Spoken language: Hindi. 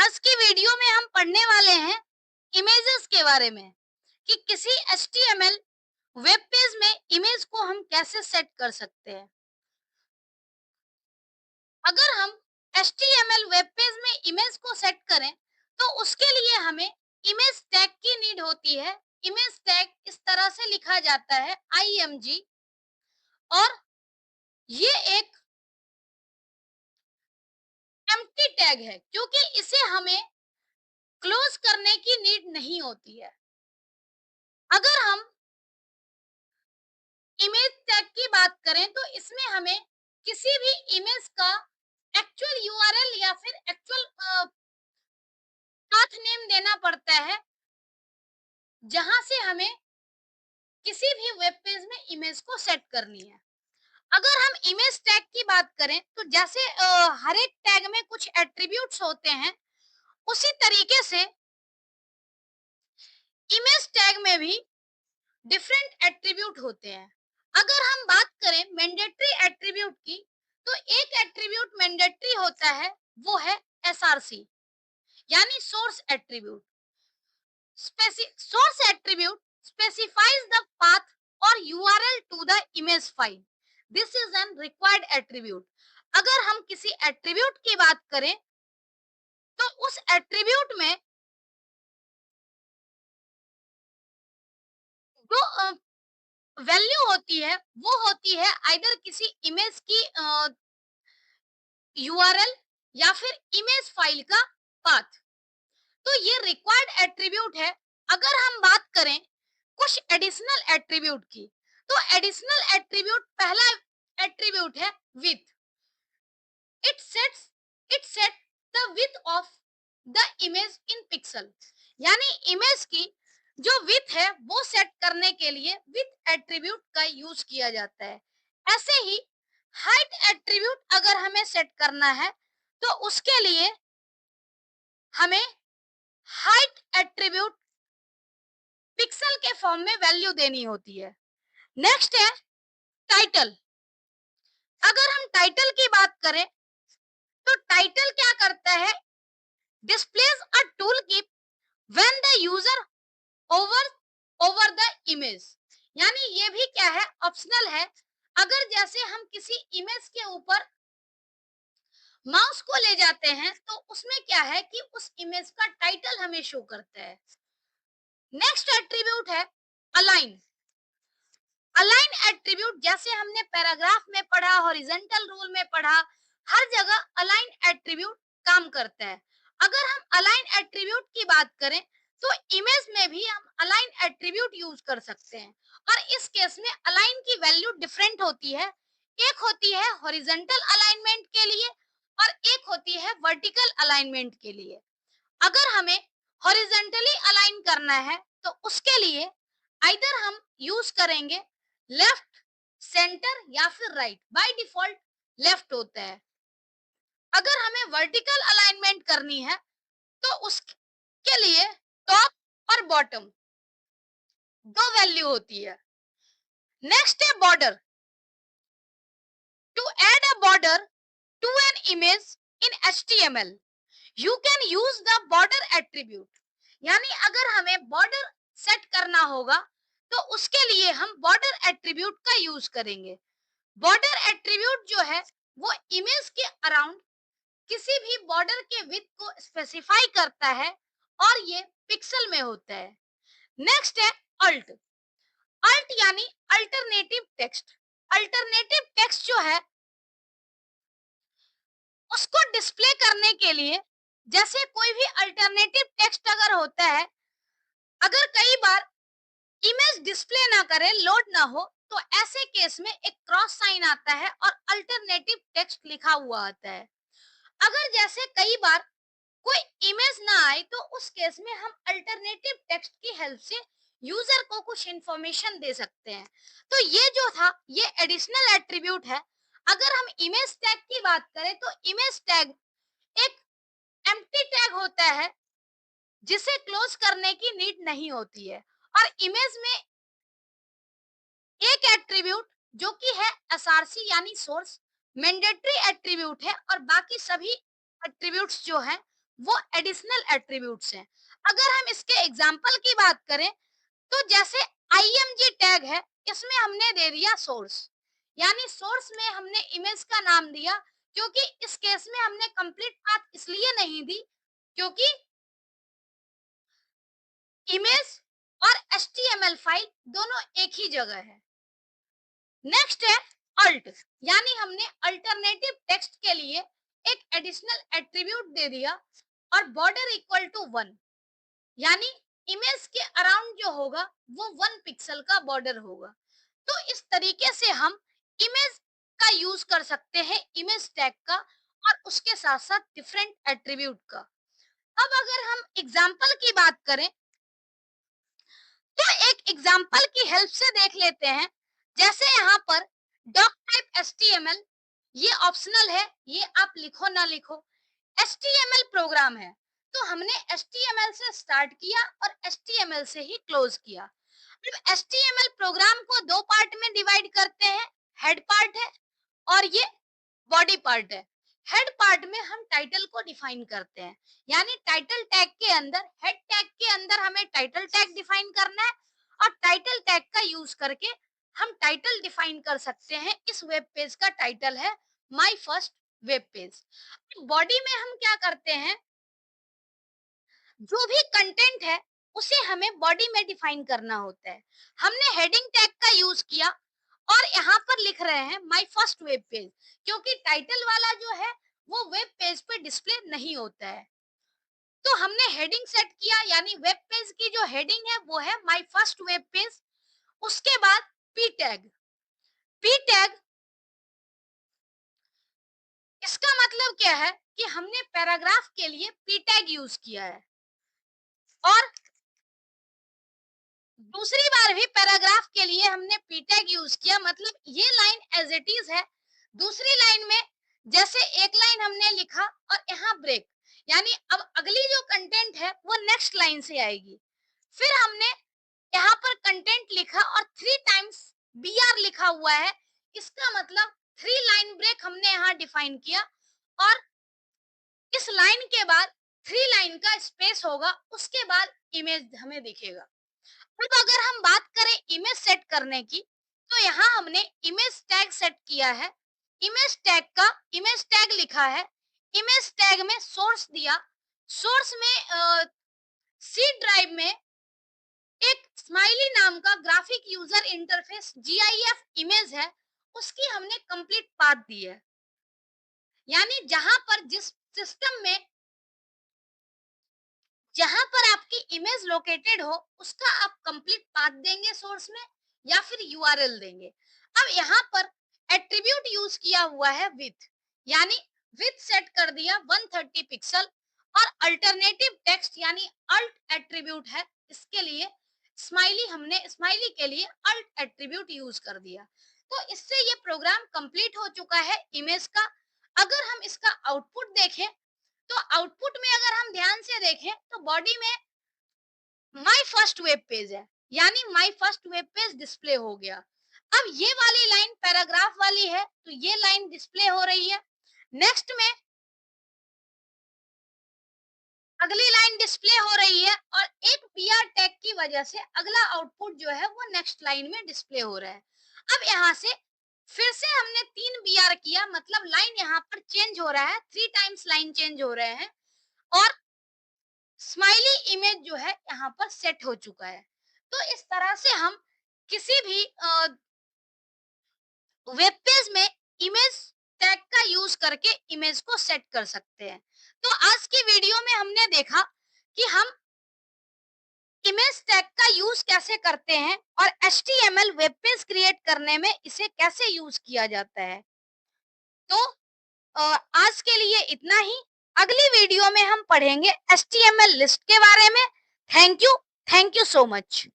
आज की वीडियो में हम पढ़ने वाले हैं इमेजेस के बारे में कि किसी HTML वेब पेज में इमेज को हम कैसे सेट कर सकते हैं। अगर हम HTML वेब पेज में इमेज को सेट करें तो उसके लिए हमें इमेज टैग की नीड होती है। इमेज टैग इस तरह से लिखा जाता है IMG, और ये एक एम्प्टी टैग है क्योंकि इसे हमें क्लोज करने की नीड नहीं होती है। अगर हम इमेज टैग की बात करें तो इसमें हमें किसी भी इमेज का एक्चुअल यूआरएल या फिर एक्चुअल पाथ नेम देना पड़ता है, जहां से हमें किसी भी वेब पेज में इमेज को सेट करनी है। अगर हम इमेज टैग की बात करें तो जैसे हर एक टैग में कुछ एट्रीब्यूट्स होते हैं, उसी तरीके से इमेज टैग में भी डिफरेंट एट्रीब्यूट होते हैं। अगर हम बात करें मैंडेटरी एट्रीब्यूट की, तो एक एट्रीब्यूट मैंडेटरी होता है, वो है SRC यानी source attribute. Source attribute specifies the path or URL to the image file. This is an required attribute. अगर हम किसी एट्रीब्यूट की बात करें तो उस एट्रीब्यूट में जो वैल्यू होती है वो होती है आइदर किसी इमेज की यूआरएल या फिर इमेज फाइल का पाथ। तो ये रिक्वायर्ड एट्रीब्यूट है। अगर हम बात करें कुछ एडिशनल एट्रीब्यूट की, तो एडिशनल एट्रीब्यूट पहला एट्रीब्यूट है with. It set the width of the image in pixel, यानी इमेज की जो विथ है वो सेट करने के लिए विथ एट्रीब्यूट का यूज किया जाता है। ऐसे ही हाइट एट्रीब्यूट अगर हमें सेट करना है तो उसके लिए हमें हाइट एट्रीब्यूट पिक्सल के फॉर्म में वैल्यू देनी होती है। नेक्स्ट है टाइटल। अगर हम टाइटल की बात करें तो टाइटल क्या करता है, displays a tool tip when the user over over the image, यानी ये भी क्या है, ऑप्शनल है। अगर जैसे हम किसी इमेज के ऊपर माउस को ले जाते हैं तो उसमें क्या है कि उस इमेज का टाइटल हमें शो करता है। नेक्स्ट एट्रीब्यूट है अलाइन। अलाइन एट्रीब्यूट जैसे हमने पैराग्राफ में पढ़ा, हॉरिजॉन्टल रूल में पढ़ा, हर जगह अलाइन एट्रीब्यूट काम करता है। अगर हम अलाइन एट्रीब्यूट की बात करें तो इमेज में भी हम अलाइन एट्रीब्यूट यूज कर सकते हैं, और इस केस में अलाइन की वैल्यू डिफरेंट होती है। एक होती है हॉरिजॉन्टल अलाइनमेंट के लिए और एक होती है वर्टिकल अलाइनमेंट के लिए। अगर हमें हॉरिजॉन्टली अलाइन करना है तो उसके लिए आइदर हम यूज करेंगे लेफ्ट, सेंटर या फिर राइट। बाय डिफॉल्ट लेफ्ट होता है। अगर हमें वर्टिकल अलाइनमेंट करनी है तो उसके लिए टॉप और बॉटम दो वैल्यू होती है। नेक्स्ट है border. To add a border to an image in HTML you can use the border attribute, यानी अगर हमें बॉर्डर सेट करना होगा तो उसके लिए हम बॉर्डर एट्रीब्यूट का यूज करेंगे। बॉर्डर एट्रीब्यूट जो है वो इमेज के अराउंड किसी भी बॉर्डर के विड्थ को स्पेसिफाई करता है, और ये पिक्सल में होता है। नेक्स्ट है अल्ट। अल्ट यानी अल्टरनेटिव टेक्स्ट। अल्टरनेटिव टेक्स्ट जो है उसको डिस्प्ले करने के लिए, जैसे कोई भी अल्टरनेटिव टेक्स्ट अगर होता है, अगर कई बार इमेज डिस्प्ले ना करे, लोड ना हो, तो ऐसे केस में एक क्रॉस साइन आता है और अल्टरनेटिव टेक्स्ट लिखा हुआ आता है। अगर जैसे कई बार कोई इमेज ना आए तो उस केस में हम अल्टरनेटिव टेक्स्ट की हेल्प से यूजर को कुछ इंफॉर्मेशन दे सकते हैं। तो ये जो था ये एडिशनल एट्रीब्यूट है। अगर हम इमेज टैग की बात करें तो इमेज टैग एक एम्प्टी टैग होता है जिसे क्लोज करने की नीड नहीं होती है, और इमेज में एक एट्रीब्यूट जो कि है SRC यानी सोर्स मैंडेटरी एट्रीब्यूट है, और बाकी सभी एट्रीब्यूट्स जो हैं वो एडिशनल एट्रीब्यूट्स हैं। अगर हम इसके एग्जाम्पल की बात करें तो जैसे IMG टैग है, इसमें हमने दे दिया सोर्स, यानी सोर्स में हमने इमेज का नाम दिया, क्योंकि इस केस में हमने कंप्लीट पाथ इसलिए नहीं दी क्योंकि इमेज और HTML फाइल दोनों एक ही जगह है। नेक्स्ट है अल्ट, यानी हमने अल्टरनेटिव टेक्स्ट के लिए एक एडिशनल एट्रीब्यूट दे दिया और बॉर्डर इक्वल टू 1, यानी इमेज के अराउंड जो होगा वो 1 पिक्सल का बॉर्डर होगा। तो इस तरीके से हम इमेज का यूज कर सकते हैं, इमेज टैग का और उसके साथ साथ डिफरेंट एट्रीब्यूट का। अब अगर हम एग्जाम्पल की बात करें तो एक एग्जाम्पल की हेल्प से देख लेते हैं। जैसे यहाँ पर डॉक टाइप HTML, ये ऑप्शनल है, ये आप लिखो ना लिखो, HTML प्रोग्राम है। तो हमने HTML से स्टार्ट किया और HTML से ही क्लोज किया। अब HTML प्रोग्राम को दो पार्ट में डिवाइड करते हैं, हेड पार्ट है और ये बॉडी पार्ट है। हेड पार्ट में हम टाइटल को डिफाइन करते हैं, यानी टाइटल टैग के अंदर, हेड टैग के अंदर हमें टाइटल टैग डिफाइन करना है और टाइटल टैग का यूज करके हम टाइटल डिफाइन कर सकते हैं। इस वेब पेज का टाइटल है my first web page. Body में हम क्या करते हैं, जो भी कंटेंट है उसे हमें बॉडी में डिफाइन करना होता है। हमने हेडिंग टैग का यूज किया और यहाँ पर लिख रहे हैं माय फर्स्ट वेब पेज, क्योंकि टाइटल वाला जो है वो वेब पेज पे डिस्प्ले नहीं होता है। तो हमने हेडिंग सेट किया, यानी वेब पेज की जो हेडिंग है वो है माय फर्स्ट वेब पेज। उसके बाद पी टैग, पी टैग इसका मतलब क्या है कि हमने पैराग्राफ के लिए पी टैग यूज किया है और दूसरी बार भी पैराग्राफ के लिए हमने पी टैग यूज किया, मतलब ये लाइन एज इट इज है। दूसरी लाइन में जैसे एक लाइन हमने लिखा और यहाँ ब्रेक, यानी अब अगली जो कंटेंट है वो नेक्स्ट लाइन से आएगी। फिर हमने यहाँ पर कंटेंट लिखा और 3 टाइम्स BR लिखा हुआ है, इसका मतलब 3 लाइन ब्रेक हमने यहाँ डिफाइन किया और इस लाइन के बाद 3 लाइन का स्पेस होगा, उसके बाद इमेज हमें दिखेगा। अब अगर हम बात करें इमेज सेट करने की, तो यहाँ हमने इमेज टैग सेट किया है। इमेज टैग का इमेज टैग लिखा है, इमेज टैग में सोर्स दिया, सोर्स में सी ड्राइव में एक स्माइली नाम का graphic user interface GIF image है, उसकी हमने कंप्लीट पाथ दी है, यानी जहां पर जिस सिस्टम में जहां पर आपकी इमेज लोकेटेड हो उसका आप कंप्लीट पाथ देंगे सोर्स में या फिर URL देंगे। अब यहाँ पर एट्रीब्यूट यूज किया हुआ है विथ, यानी विथ सेट कर दिया 130 पिक्सल और अल्टरनेटिव टेक्स्ट यानी अल्ट एट्रीब्यूट है, इसके लिए स्माइली, हमने स्माइली के लिए अल्ट एट्रीब्यूट यूज कर दिया। तो इससे ये प्रोग्राम कंप्लीट हो चुका है इमेज का। अगर हम इसका आउटपुट देखें तो आउटपुट में अगर हम ध्यान से देखें तो बॉडी में माय फर्स्ट वेब पेज है, यानी my first web page display हो गया। अब ये वाली लाइन पैराग्राफ वाली है तो ये लाइन डिस्प्ले हो रही है। नेक्स्ट में अगली लाइन डिस्प्ले हो रही है और एक BR टैग की वजह से अगला आउटपुट जो है वो नेक्स्ट लाइन में डिस्प्ले हो रहा है। अब यहाँ से फिर से हमने 3 BR किया, मतलब लाइन यहाँ पर चेंज हो रहा है, 3 टाइम्स लाइन चेंज हो रहे हैं और स्माइली इमेज जो है यहाँ पर सेट हो चुका है। तो इस तरह से हम किसी भी वेब पेज में इमेज टैग का यूज करके इमेज को सेट कर सकते हैं। तो आज की वीडियो में हमने देखा कि हम इमेज टैग का यूज कैसे करते हैं और HTML वेब पेज क्रिएट करने में इसे कैसे यूज किया जाता है। तो आज के लिए इतना ही। अगली वीडियो में हम पढ़ेंगे HTML लिस्ट के बारे में। Thank you so much.